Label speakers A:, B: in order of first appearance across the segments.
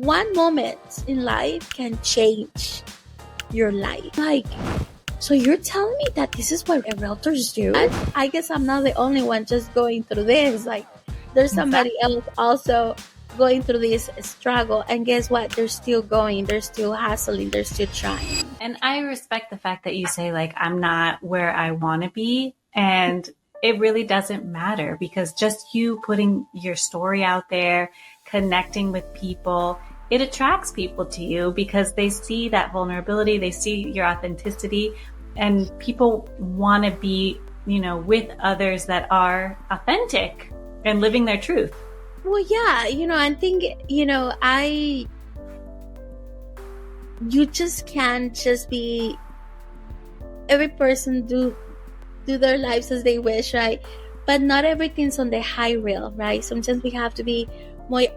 A: one moment in life can change your life. Like, so you're telling me that this is what realtors do? I guess I'm not the only one just going through this. Like, there's somebody else also going through this struggle, and guess what? They're still going, they're still hustling, they're still trying.
B: And I respect the fact that you say, like, I'm not where I want to be. And it really doesn't matter, because just you putting your story out there, connecting with people, it attracts people to you because they see that vulnerability, they see your authenticity, and people want to be, with others that are authentic and living their truth.
A: Well, yeah, I think, you just can't just be, every person do their lives as they wish, right? But not everything's on the high reel, right? Sometimes we have to be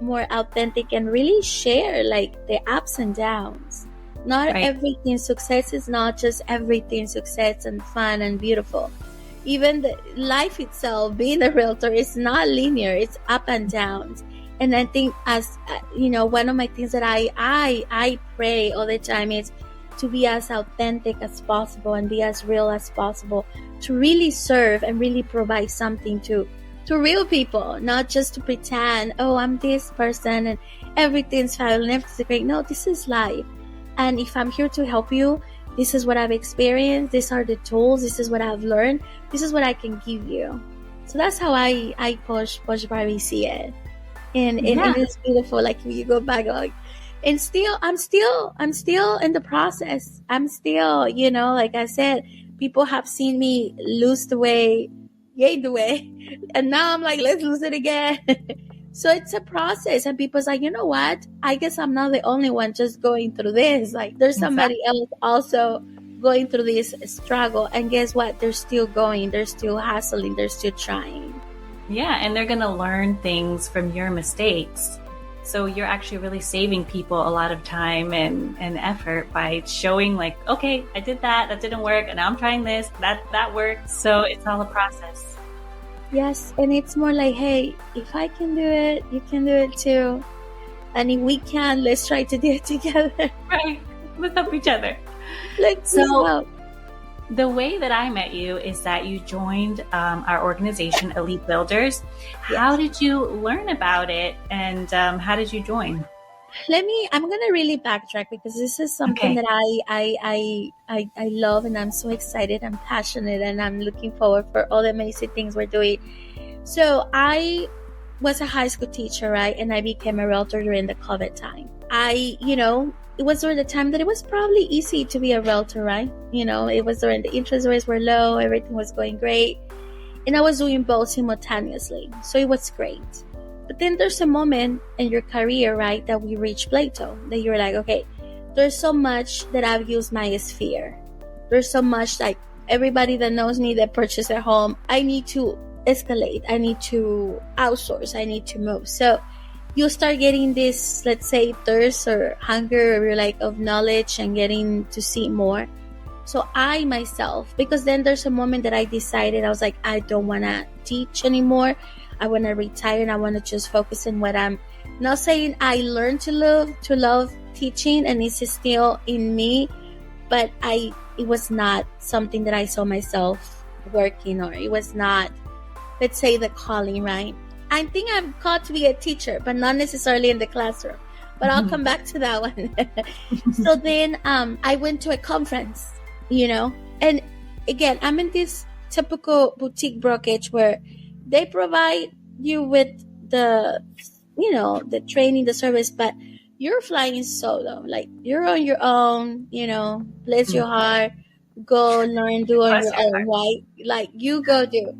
A: more authentic and really share like the ups and downs. Not right. Everything success is not just everything success and fun and beautiful. Even the life itself, being a realtor, is not linear. It's up and downs. And I think, as one of my things that I pray all the time is to be as authentic as possible and be as real as possible, to really serve and really provide something to real people, not just to pretend, oh, I'm this person and everything's fine and everything's great. No, this is life. And if I'm here to help you, this is what I've experienced. These are the tools. This is what I've learned. This is what I can give you. So that's how I push Barbie see it. And it's beautiful. Like, you go back, like, and I'm still in the process. I'm still, like I said, people have seen me lose the weight, gain the weight, and now I'm like, let's lose it again. So it's a process, and people's like, you know what? I guess I'm not the only one just going through this. Like, there's somebody else also going through this struggle, and guess what? They're still going, they're still hustling, they're still trying.
B: Yeah, and they're going to learn things from your mistakes. So you're actually really saving people a lot of time and effort by showing, like, okay, I did that didn't work, and now I'm trying this, that worked. So it's all a process.
A: Yes, and it's more like, hey, if I can do it, you can do it too. And if we can, let's try to do it together.
B: Right, let's help each other.
A: Let's help.
B: The way that I met you is that you joined our organization, Elite Builders. Yes. How did you learn about it, and how did you join?
A: I'm going to really backtrack, because this is something that I love, and I'm so excited and passionate, and I'm looking forward for all the amazing things we're doing. So I was a high school teacher, right? And I became a realtor during the COVID time. It was during the time that it was probably easy to be a realtor, right? It was during the interest rates were low, everything was going great. And I was doing both simultaneously. So it was great. But then there's a moment in your career, right, that we reach plateau, that you're like, okay, there's so much that I've used my sphere. There's so much, like, everybody that knows me that purchased a home, I need to escalate. I need to outsource. I need to move. So you start getting this, let's say, thirst or hunger, or like of knowledge and getting to see more. So I myself, because then there's a moment that I decided, I was like, I don't want to teach anymore. I want to retire, and I want to just focus on what I'm not saying. I learned to love teaching, and it's still in me, but it was not something that I saw myself working, or it was not, let's say, the calling, right? I think I'm called to be a teacher, but not necessarily in the classroom. But I'll come back to that one. So then I went to a conference, and again, I'm in this typical boutique brokerage where they provide you with the training, the service, but you're flying solo. Like, you're on your own, bless your heart, go learn, do on your own, right? Like, you go do.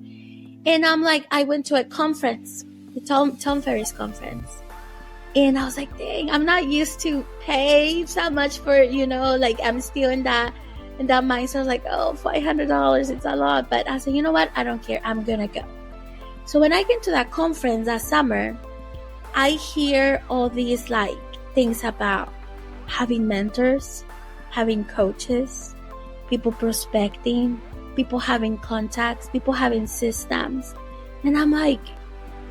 A: And I'm like, I went to a conference, the Tom Ferris conference. And I was like, dang, I'm not used to pay so much for, like, I'm still in that mindset. I was like, oh, $500, it's a lot. But I said, you know what? I don't care. I'm going to go. So when I get to that conference that summer, I hear all these, like, things about having mentors, having coaches, people prospecting, people having contacts, people having systems. And I'm like,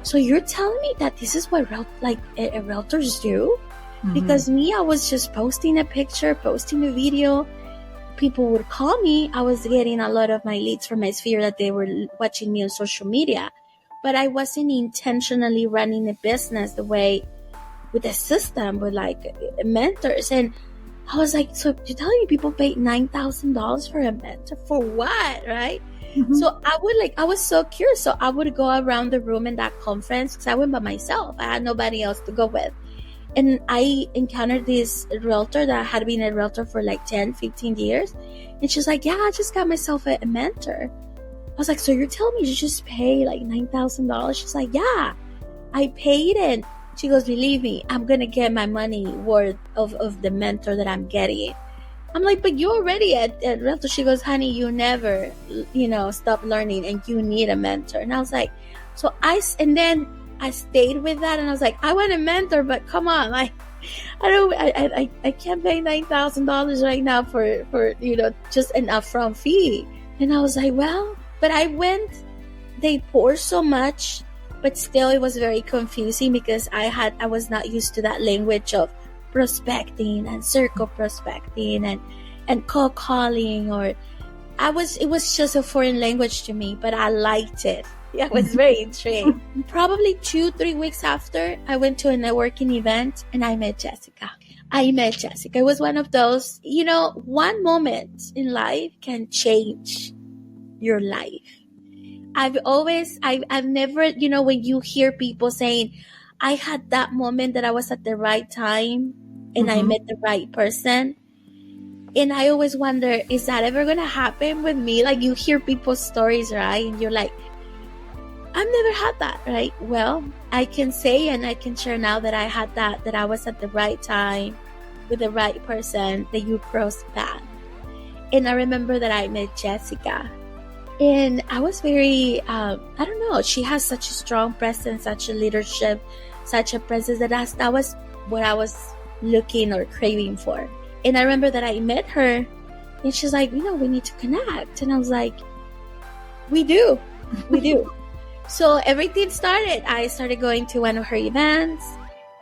A: so you're telling me that this is what realtors do? Because me, I was just posting a picture, posting a video. People would call me. I was getting a lot of my leads from my sphere that they were watching me on social media, but I wasn't intentionally running a business the way with a system with like mentors. And I was like, so you're telling me people paid $9,000 for a mentor for what, right? So I was so curious. So I would go around the room in that conference because I went by myself. I had nobody else to go with. And I encountered this realtor that had been a realtor for like 10, 15 years. And she's like, yeah, I just got myself a mentor. I was like, so you're telling me you just pay like $9,000? She's like, yeah, I paid it. She goes, believe me, I'm going to get my money worth of the mentor that I'm getting. I'm like, but you're already at realtor. She goes, honey, you never, stop learning and you need a mentor. And I was like, and then I stayed with that and I was like, I want a mentor, but come on, I can't pay $9,000 right now for just an upfront fee. And I was like, well, but I went, they poured so much, but still it was very confusing because I was not used to that language of prospecting and circle prospecting and cold calling, or it was just a foreign language to me, but I liked it. I was very intrigued. Probably 2-3 weeks after, I went to a networking event and I met Jessica. It was one of those, one moment in life can change your life. I've never, when you hear people saying, I had that moment that I was at the right time and I met the right person. And I always wonder, is that ever going to happen with me? Like you hear people's stories, right? And you're like, I've never had that, right? Well, I can say and I can share now that I had that I was at the right time with the right person, that you crossed path. And I remember that I met Jessica. And I was very, I don't know, she has such a strong presence, such a leadership, such a presence that was what I was looking or craving for. And I remember that I met her and she's like, we need to connect. And I was like, we do. So everything started. I started going to one of her events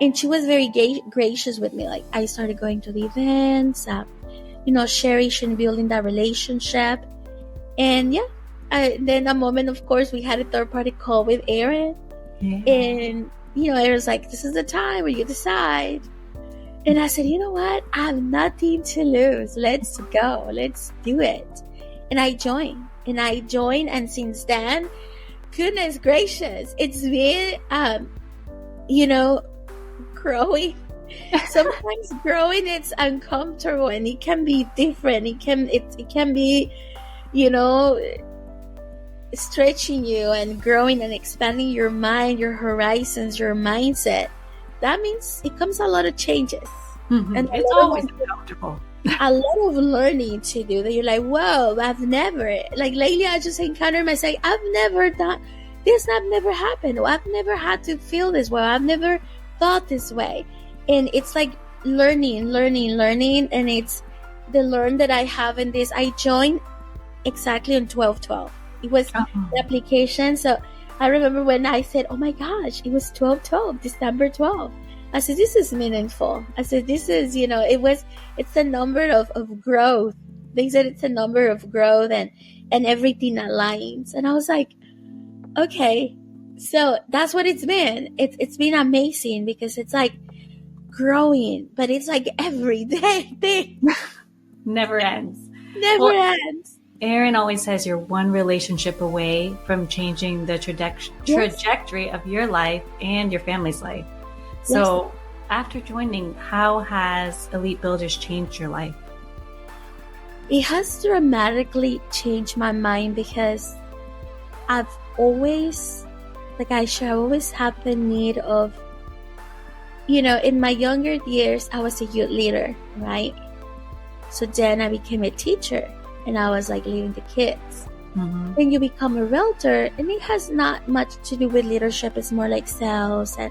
A: and she was very gracious with me. Like I started going to the events, sharing and building that relationship. And then a moment, of course, we had a third party call with Aaron. Yeah. And, Aaron's like, this is the time where you decide. And I said, you know what? I have nothing to lose. Let's go. Let's do it. And I joined. And since then, goodness gracious, it's been, growing. Sometimes growing, it's uncomfortable and it can be different. It can be, stretching you and growing and expanding your mind, your horizons, your mindset. That means it comes a lot of changes. And
B: it's always uncomfortable.
A: A lot of learning to do that you're like, whoa, I've never, like lately I just encountered myself, I've never done this, I've never happened, or I've never had to feel this way, I've never thought this way. And it's like learning, and it's the learn that I have in this. I joined exactly on 12/12. It was the application. So I remember when I said, oh my gosh, it was 12/12, December 12th. I said, this is meaningful. I said, this is, it's a number of growth. They said it's a number of growth and everything aligns. And I was like, okay, so that's what it's been. It's been amazing because it's like growing, but it's like everyday thing.
B: Never ends.
A: Never ends.
B: Aaron always says you're one relationship away from changing the trajectory of your life and your family's life. So after joining, how has Elite Builders changed your life?
A: It has dramatically changed my mind because I've always, I always had the need of, in my younger years, I was a youth leader, right? So then I became a teacher and I was leading the kids. Then you become a realtor and it has not much to do with leadership. It's more like sales and